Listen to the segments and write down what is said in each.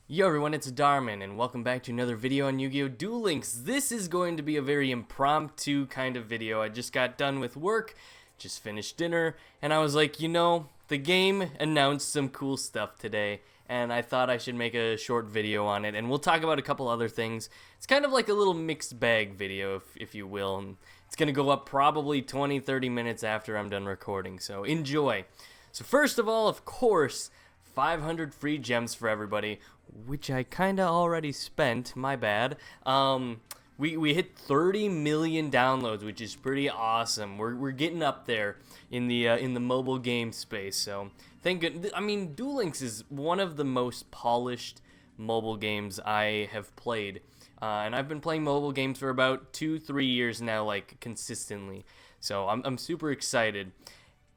Yo everyone, it's Darmin, and welcome back to another video on Yu-Gi-Oh! Duel Links. This is going to be a very impromptu kind of video. I just got done with work, just finished dinner, and I was like, the game announced some cool stuff today, and I thought I should make a short video on it, and we'll talk about a couple other things. It's kind of like a little mixed bag video, if you will, and it's going to go up probably 20-30 minutes after I'm done recording, so enjoy. So first of all, of course, 500 free gems for everybody, which I kinda already spent, my bad. We hit 30 million downloads, which is pretty awesome. We're getting up there in the mobile game space, so thank goodness. I mean, Duel Links is one of the most polished mobile games I have played. And I've been playing mobile games for about 2-3 years now, like, consistently. So I'm super excited.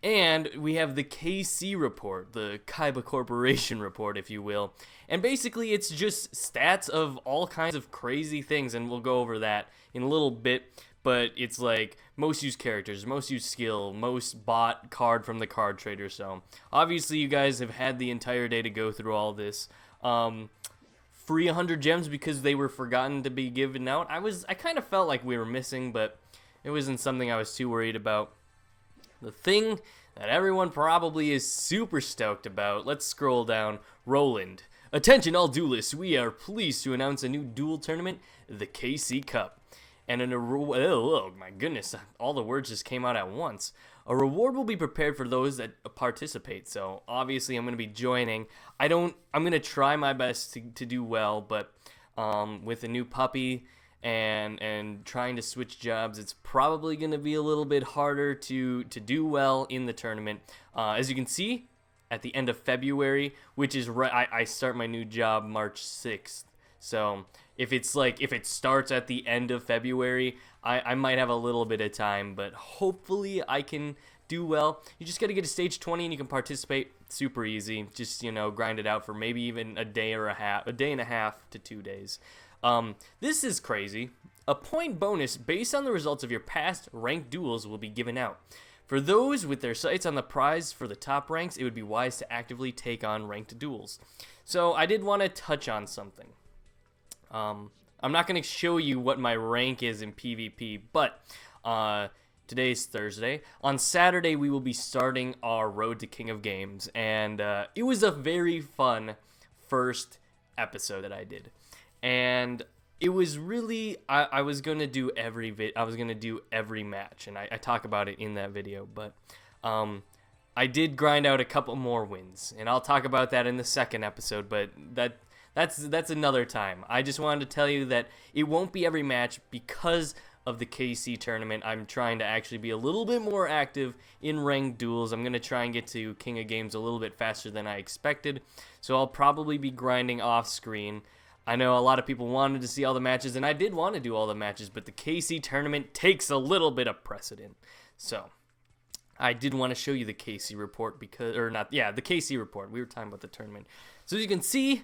And we have the KC report, the Kaiba Corporation report, if you will. And basically, it's just stats of all kinds of crazy things, and we'll go over that in a little bit. But it's like most used characters, most used skill, most bought card from the card trader. So obviously, you guys have had the entire day to go through all this. Free 100 gems because they were forgotten to be given out. I kind of felt like we were missing, but it wasn't something I was too worried about. The thing that everyone probably is super stoked about, let's scroll down, Roland. Attention all duelists, we are pleased to announce a new duel tournament, the KC Cup. And oh my goodness, all the words just came out at once. A reward will be prepared for those that participate, so obviously I'm going to be joining. I'm going to try my best to do well, but with a new puppy and trying to switch jobs, it's probably going to be a little bit harder to do well in the tournament. As you can see, at the end of February, which is right, I start my new job March 6th. So if it starts at the end of February, I might have a little bit of time, but hopefully I can do well. You just got to get to stage 20 and you can participate. Super easy. Just, grind it out for maybe even a day and a half to 2 days. This is crazy. A point bonus based on the results of your past ranked duels will be given out. For those with their sights on the prize for the top ranks, it would be wise to actively take on ranked duels. So I did want to touch on something. I'm not going to show you what my rank is in PvP, but today's Thursday. On Saturday, we will be starting our Road to King of Games, and it was a very fun first episode that I did. And it was really, I was gonna do every match, and I talk about it in that video. But I did grind out a couple more wins, and I'll talk about that in the second episode. But that's another time. I just wanted to tell you that it won't be every match because of the KC tournament. I'm trying to actually be a little bit more active in ranked duels. I'm gonna try and get to King of Games a little bit faster than I expected, so I'll probably be grinding off screen. I know a lot of people wanted to see all the matches, and I did want to do all the matches, but the KC tournament takes a little bit of precedent. So, I did want to show you the KC report the KC report. We were talking about the tournament. So as you can see,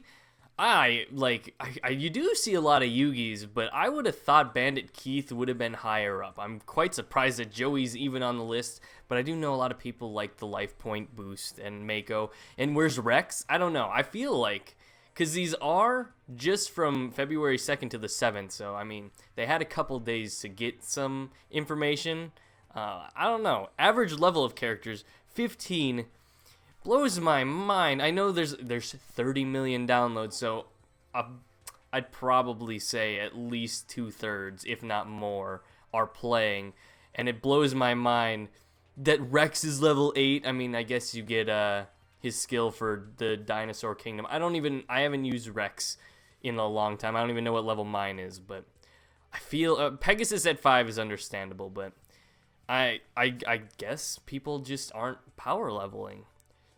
you do see a lot of Yugis, but I would have thought Bandit Keith would have been higher up. I'm quite surprised that Joey's even on the list, but I do know a lot of people like the life point boost and Mako. And where's Rex? I don't know. I feel like, because these are just from February 2nd to the 7th, so, I mean, they had a couple days to get some information. I don't know. Average level of characters, 15, blows my mind. I know there's 30 million downloads, so I'd probably say at least 2/3, if not more, are playing, and it blows my mind that Rex is level 8. I mean, I guess you get, his skill for the Dinosaur Kingdom. I haven't used Rex in a long time. I don't even know what level mine is, but I feel Pegasus at 5 is understandable, but I guess people just aren't power leveling.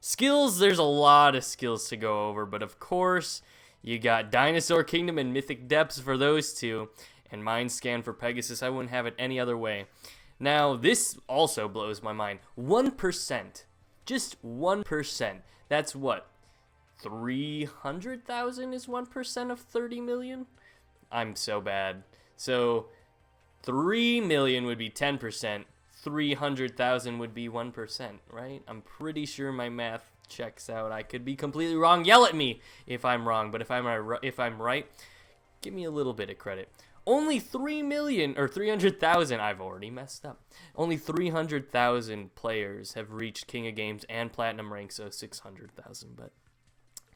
Skills, there's a lot of skills to go over, but of course, you got Dinosaur Kingdom and Mythic Depths for those two, and Mind Scan for Pegasus. I wouldn't have it any other way. Now, this also blows my mind. 1%. Just 1%. That's what? 300,000 is 1% of 30 million? I'm so bad. So 3 million would be 10%. 300,000 would be 1%, right? I'm pretty sure my math checks out. I could be completely wrong. Yell at me if I'm wrong, but if I'm right, give me a little bit of credit. Only 3 million or 300,000. I've already messed up. Only 300,000 players have reached King of Games and Platinum rank, so 600,000. But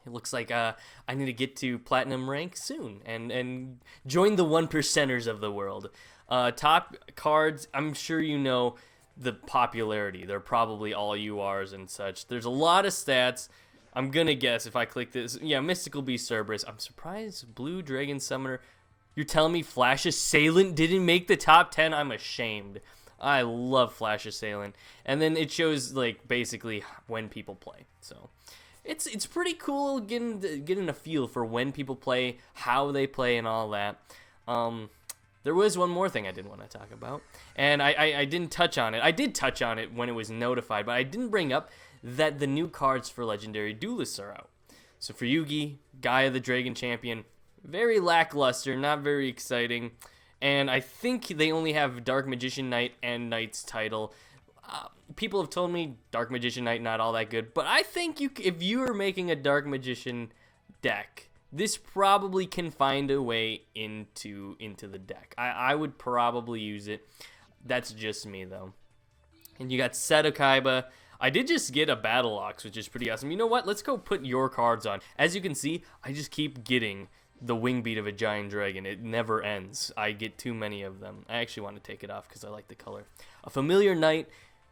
it looks like I need to get to Platinum rank soon and join the 1%ers of the world. Top cards, I'm sure you know the popularity. They're probably all URs and such. There's a lot of stats. I'm gonna guess if I click this. Yeah, Mystical Beast Cerberus. I'm surprised Blue Dragon Summoner. You're telling me Flash Assailant didn't make the top 10? I'm ashamed. I love Flash Assailant. And then it shows like basically when people play. So it's pretty cool getting a feel for when people play, how they play, and all that. There was one more thing I did want to talk about, and I didn't touch on it. I did touch on it when it was notified, but I didn't bring up that the new cards for Legendary Duelists are out. So for Yugi, Gaia the Dragon Champion, very lackluster, not very exciting, and I think they only have Dark Magician Knight and Knight's title. People have told me Dark Magician Knight not all that good, but I think if you are making a Dark Magician deck, this probably can find a way into the deck. I would probably use it. That's just me, though. And you got Seto Kaiba. I did just get a Battle Ox, which is pretty awesome. You know what? Let's go put your cards on. As you can see, I just keep getting the wing beat of a giant dragon. It never ends. I get too many of them. I actually want to take it off because I like the color. A Familiar Knight,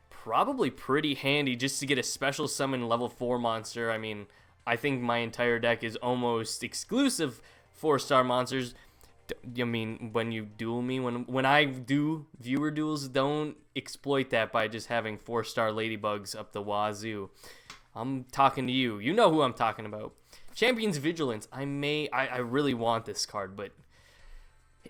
probably pretty handy just to get a special summon level 4 monster. I mean, I think my entire deck is almost exclusive 4-star monsters. I mean, when you duel me, when I do viewer duels, don't exploit that by just having 4-star ladybugs up the wazoo. I'm talking to you. You know who I'm talking about. Champion's Vigilance. I really want this card, but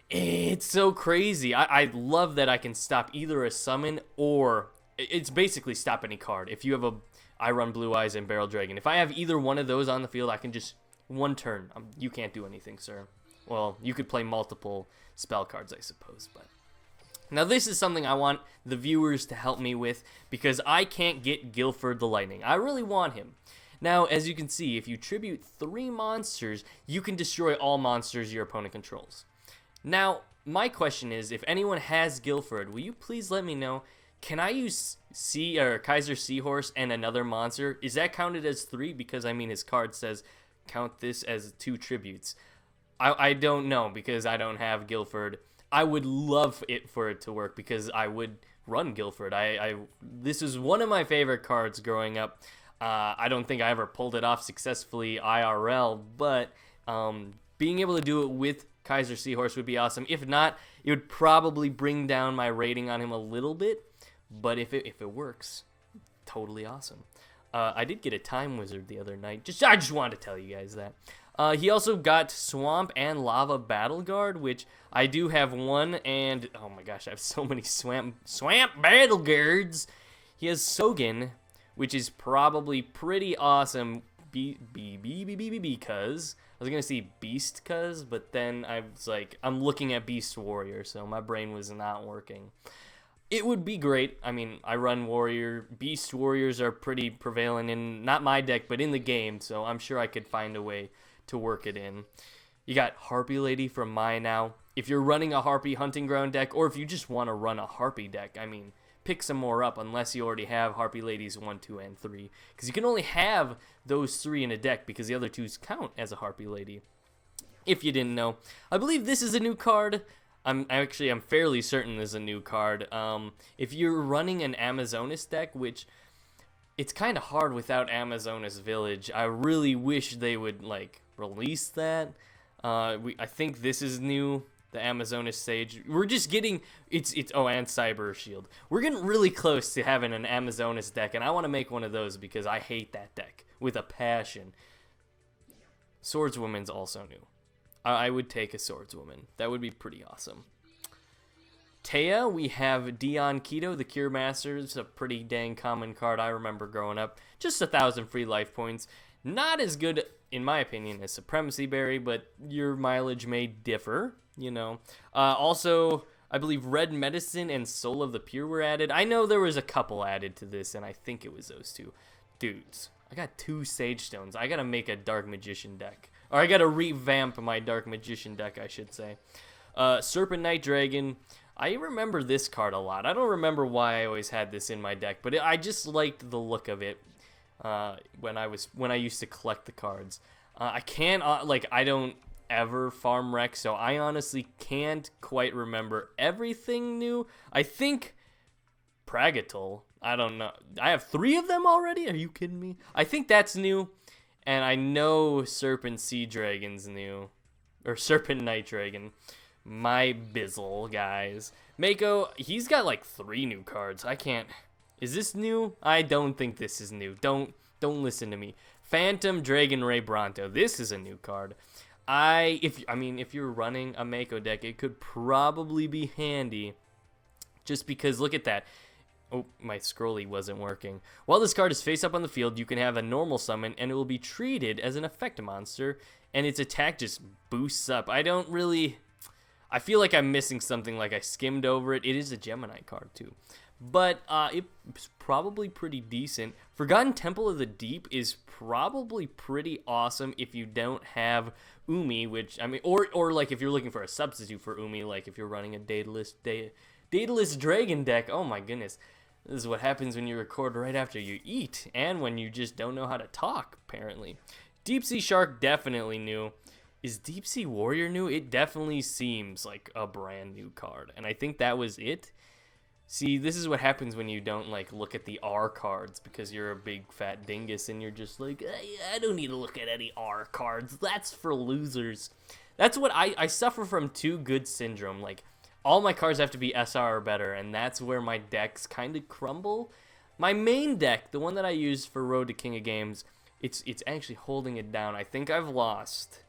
it's so crazy. I love that I can stop either a summon or it's basically stop any card. If you have I run Blue Eyes and Barrel Dragon. If I have either one of those on the field, I can just one turn. You can't do anything, sir. Well, you could play multiple spell cards, I suppose, but now this is something I want the viewers to help me with because I can't get Guilford the Lightning. I really want him. Now, as you can see, if you tribute 3 monsters, you can destroy all monsters your opponent controls. Now, my question is, if anyone has Guilford, will you please let me know? Can I use Kaiser Seahorse and another monster? Is that counted as 3? Because, I mean, his card says count this as 2 tributes. I don't know because I don't have Guilford. I would love it for it to work because I would run Guilford. This is one of my favorite cards growing up. I don't think I ever pulled it off successfully IRL, but being able to do it with Kaiser Seahorse would be awesome. If not, it would probably bring down my rating on him a little bit. But if it works, totally awesome. I did get a Time Wizard the other night. I just wanted to tell you guys that. He also got Swamp and Lava Battle Guard, which I do have one. And oh my gosh, I have so many Swamp Battle Guards. He has Sogen, which is probably pretty awesome. Because I was gonna say Beast, but then I was like, I'm looking at Beast Warrior, so my brain was not working. It would be great. I mean, I run Warrior. Beast Warriors are pretty prevalent in, not my deck, but in the game, so I'm sure I could find a way to work it in. You got Harpie Lady from Maya now. If you're running a Harpie Hunting Ground deck, or if you just want to run a Harpie deck, I mean, pick some more up unless you already have Harpie Ladies 1, 2, and 3. Because you can only have those 3 in a deck because the other 2s count as a Harpie Lady. If you didn't know. I believe this is a new card. I'm fairly certain there's a new card. If you're running an Amazonas deck, which it's kind of hard without Amazonas Village, I really wish they would like release that. I think this is new, the Amazonas Sage. We're just getting and Cyber Shield. We're getting really close to having an Amazonas deck, and I want to make one of those because I hate that deck with a passion. Swordswoman's also new. I would take a Swordswoman. That would be pretty awesome. Taya, we have Dion Keto, the Cure Master. It's a pretty dang common card I remember growing up. Just 1,000 free life points. Not as good, in my opinion, as Supremacy Berry, but your mileage may differ, you know. Also, I believe Red Medicine and Soul of the Pure were added. I know there was a couple added to this, and I think it was those 2 dudes. I got 2 Sage Stones. I gotta make a Dark Magician deck. Or I gotta revamp my Dark Magician deck, I should say. Serpent Knight Dragon. I remember this card a lot. I don't remember why I always had this in my deck, but I just liked the look of it when I used to collect the cards. I can't, I don't ever farm wreck, so I honestly can't quite remember everything new. I think Pragatul, I don't know. I have 3 of them already? Are you kidding me? I think that's new, and I know Serpent Sea Dragon's new, or Serpent Night Dragon. My bizzle, guys. Mako, he's got like 3 new cards. I can't. Is this new? I don't think this is new. Don't listen to me. Phantom Dragon Ray Bronto. This is a new card. If you're running a Mako deck, it could probably be handy. Just because, look at that. Oh, my scrolly wasn't working. While this card is face up on the field, you can have a normal summon, and it will be treated as an effect monster, and its attack just boosts up. I feel like I'm missing something, like I skimmed over it. It is a Gemini card, too. But it's probably pretty decent. Forgotten Temple of the Deep is probably pretty awesome if you don't have Umi, or like if you're looking for a substitute for Umi, like if you're running a Daedalus Dragon deck. Oh my goodness. This is what happens when you record right after you eat, and when you just don't know how to talk, apparently. Deep Sea Shark, definitely new. Is Deep Sea Warrior new? It definitely seems like a brand new card, and I think that was it. See, this is what happens when you don't, look at the R cards, because you're a big fat dingus, and you're just like, I don't need to look at any R cards. That's for losers. That's what I suffer from too good syndrome. Like, all my cards have to be SR or better, and that's where my decks kind of crumble. My main deck, the one that I use for Road to King of Games, it's actually holding it down. I think I've lost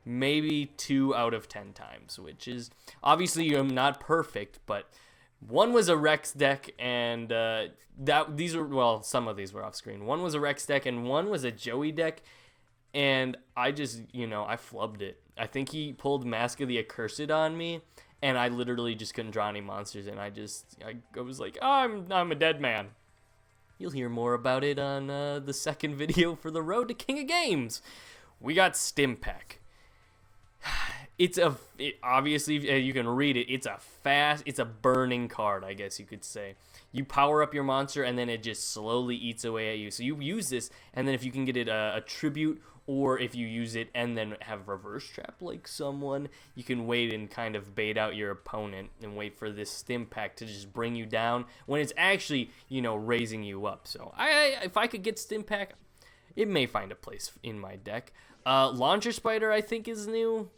maybe 2 out of 10 times, which is, obviously, I'm not perfect, but one was a Rex deck, and some of these were off screen. One was a Rex deck, and one was a Joey deck, and I just, I flubbed it. I think he pulled Mask of the Accursed on me, and I literally just couldn't draw any monsters, and I was like, oh, I'm a dead man. You'll hear more about it on the second video for the Road to King of Games. We got Stimpack. Obviously, you can read it. It's a burning card, I guess you could say. You power up your monster, and then it just slowly eats away at you. So you use this, and then if you can get it a tribute, or if you use it and then have reverse trap like someone, you can wait and kind of bait out your opponent and wait for this Stimpack to just bring you down when it's actually, raising you up. So if I could get Stimpack, it may find a place in my deck. Launcher Spider, I think, is new.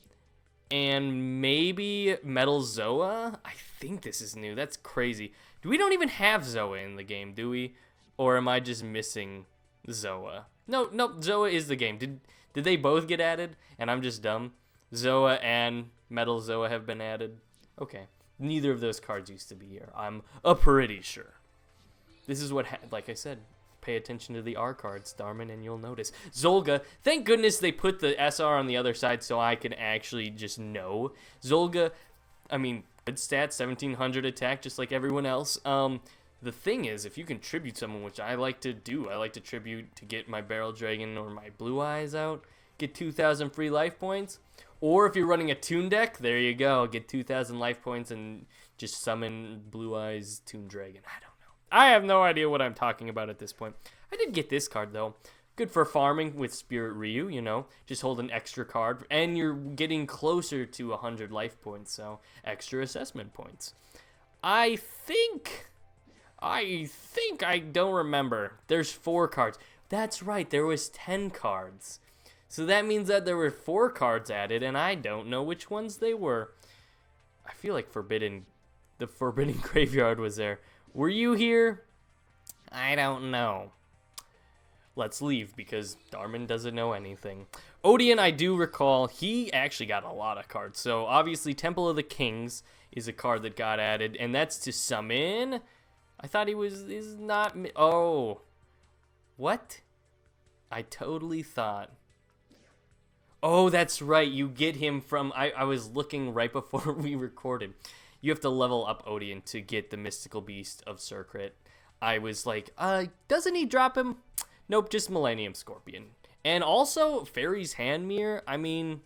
And maybe Metal Zoa? I think this is new. That's crazy. We don't even have Zoa in the game, do we? Or am I just missing Zoa? No, Zoa is the game. Did they both get added? And I'm just dumb? Zoa and Metal Zoa have been added? Okay. Neither of those cards used to be here. I'm pretty sure. This is what, like I said, pay attention to the R cards, Darmin, and you'll notice. Zolga, thank goodness they put the SR on the other side so I can actually just know. Zolga, good stats, 1700 attack, just like everyone else. The thing is, if you can tribute someone, which I like to do, I like to tribute to get my Barrel Dragon or my Blue Eyes out, get 2,000 free life points. Or if you're running a Toon deck, there you go, get 2,000 life points and just summon Blue Eyes Toon Dragon. I don't know. I have no idea what I'm talking about at this point. I did get this card, though. Good for farming with Spirit Ryu, just hold an extra card, and you're getting closer to 100 life points, so extra assessment points. I think I don't remember. There's 4 cards. That's right, there was 10 cards. So that means that there were 4 cards added, and I don't know which ones they were. I feel like the Forbidden Graveyard was there. Were you here? I don't know. Let's leave, because Darmin doesn't know anything. Odeon, I do recall, he actually got a lot of cards. So, obviously, Temple of the Kings is a card that got added, and that's to summon. I thought is not... Oh. What? I totally thought... Oh, that's right. You get him from... I was looking right before we recorded. You have to level up Odeon to get the Mystical Beast of Circret. I was like, doesn't he drop him? Nope, just Millennium Scorpion. And also, Fairy's Hand Mirror, I mean,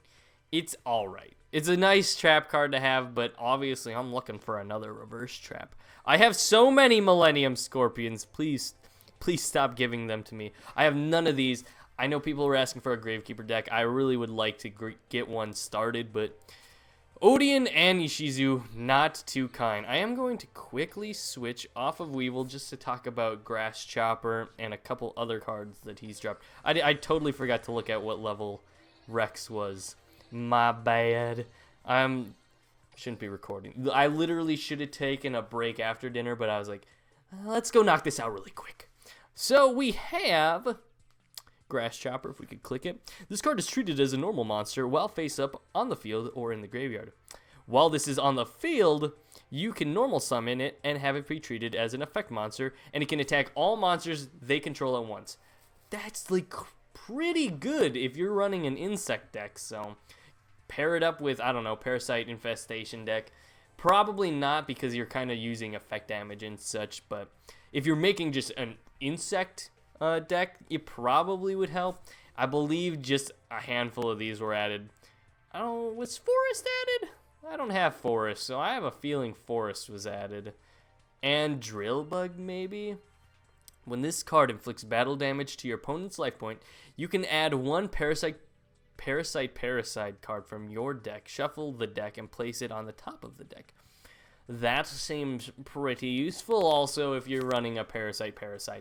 it's alright. It's a nice trap card to have, but obviously I'm looking for another reverse trap. I have so many Millennium Scorpions. Please stop giving them to me. I have none of these. I know people were asking for a Gravekeeper deck. I really would like to get one started, but Odian and Ishizu, not too kind. I am going to quickly switch off of Weevil just to talk about Grass Chopper and a couple other cards that he's dropped. I totally forgot to look at what level Rex was. My bad. Shouldn't be recording. I literally should have taken a break after dinner, but I was like, let's go knock this out really quick. So we have Grass Chopper, if we could click it. This card is treated as a normal monster while face up on the field or in the graveyard. While this is on the field, you can normal summon it and have it pre-treated as an effect monster, and it can attack all monsters they control at once. That's like pretty good if you're running an insect deck, so pair it up with, I don't know, Parasite Infestation deck. Probably not, because you're kind of using effect damage and such, but if you're making just an insect deck, it probably would help. I believe just a handful of these were added. I don't, was Forest added? I don't have Forest, so I have a feeling Forest was added. And Drill Bug, maybe? When this card inflicts battle damage to your opponent's life point, you can add one Parasite card from your deck, shuffle the deck, and place it on the top of the deck. That seems pretty useful also if you're running a Parasite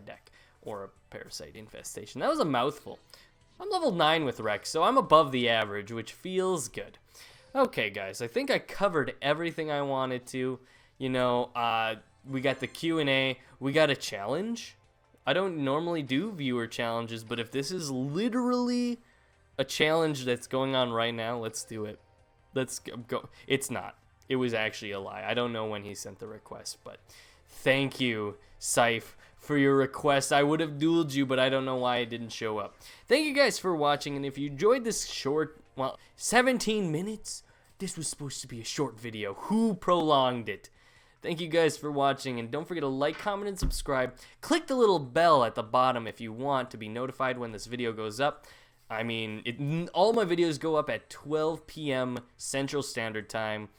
deck or a Parasite Infestation. That was a mouthful. I'm level 9 with Rex, so I'm above the average, which feels good. Okay, guys, I think I covered everything I wanted to. You know, we got the Q&A. We got a challenge. I don't normally do viewer challenges, but if this is literally a challenge that's going on right now, let's do it. Let's go. It's not. It was actually a lie. I don't know when he sent the request, but thank you, Scythe, for your request. I would have dueled you, but I don't know why it didn't show up. Thank you guys for watching, and if you enjoyed this short, well, 17 minutes? This was supposed to be a short video. Who prolonged it? Thank you guys for watching, and don't forget to like, comment, and subscribe. Click the little bell at the bottom if you want to be notified when this video goes up. I mean, all my videos go up at 12 p.m. Central Standard Time.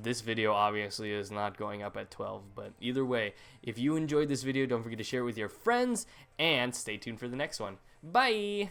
This video obviously is not going up at 12, but either way, if you enjoyed this video, don't forget to share it with your friends, and stay tuned for the next one. Bye!